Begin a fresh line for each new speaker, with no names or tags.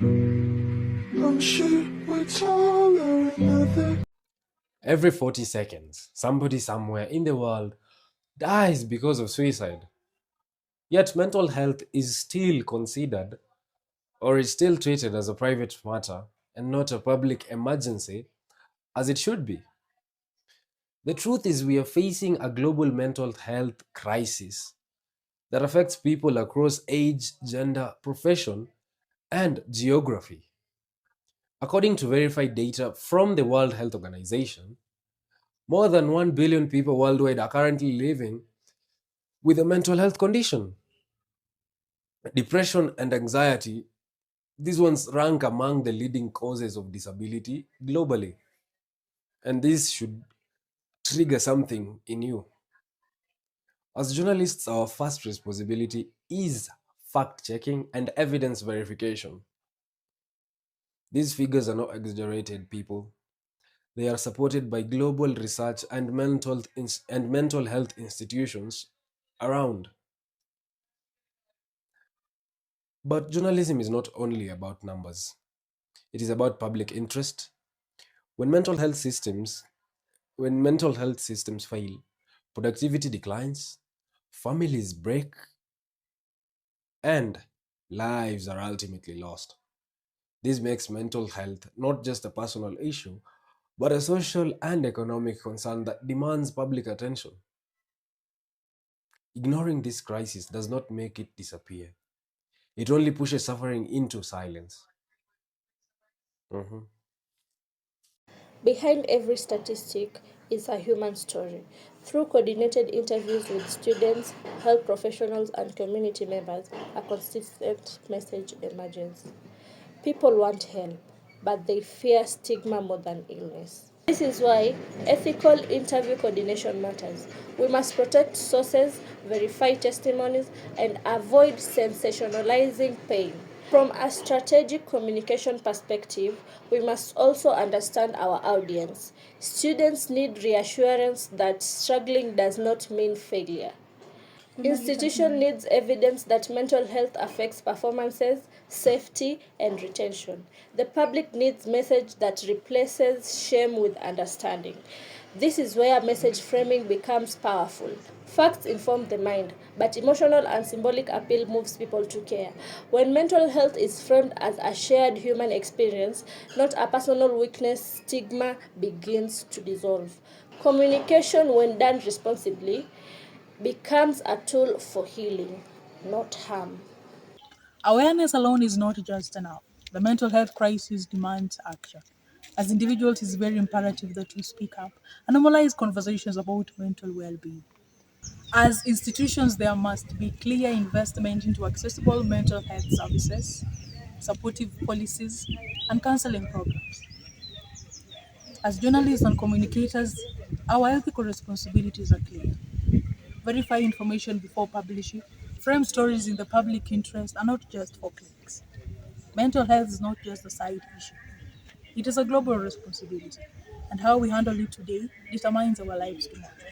I'm sure we're taller.
Every 40 seconds, somebody somewhere in the world dies because of suicide. Yet mental health is still considered or is still treated as a private matter and not a public emergency as it should be. The truth is, we are facing a global mental health crisis that affects people across age, gender, profession, and geography. According to verified data from the World Health Organization, more than 1 billion people worldwide are currently living with a mental health condition. Depression and anxiety, these ones rank among the leading causes of disability globally. And this should trigger something in you. As journalists, our first responsibility is fact checking and evidence verification. These figures are not exaggerated, people. They are supported by global research and mental health institutions around. But journalism is not only about numbers. It is about public interest. When mental health systems when mental health systems fail, productivity declines, families break, and lives are ultimately lost. This makes mental health not just a personal issue, but a social and economic concern that demands public attention. Ignoring this crisis does not make it disappear. It only pushes suffering into silence. Mhm.
Behind every statistic is a human story. Through coordinated interviews with students, health professionals, and community members, a consistent message emerges. People want help, but they fear stigma more than illness. This is why ethical interview coordination matters. We must protect sources, verify testimonies, and avoid sensationalizing pain. From a strategic communication perspective, we must also understand our audience. Students need reassurance that struggling does not mean failure. Institution needs evidence that mental health affects performances, safety, and retention. The public needs message that replaces shame with understanding. This is where message framing becomes powerful. Facts inform the mind, but emotional and symbolic appeal moves people to care. When mental health is framed as a shared human experience, not a personal weakness, stigma begins to dissolve. Communication, when done responsibly, becomes a tool for healing, not harm.
Awareness alone is not just enough. The mental health crisis demands action. As individuals, it's very imperative that we speak up and normalize conversations about mental well being. As institutions, there must be clear investment into accessible mental health services, supportive policies, and counseling programs. As journalists and communicators, our ethical responsibilities are clear. Verify information before publishing, frame stories in the public interest, and not just for clicks. Mental health is not just a side issue, it is a global responsibility, and how we handle it today determines our lives tomorrow.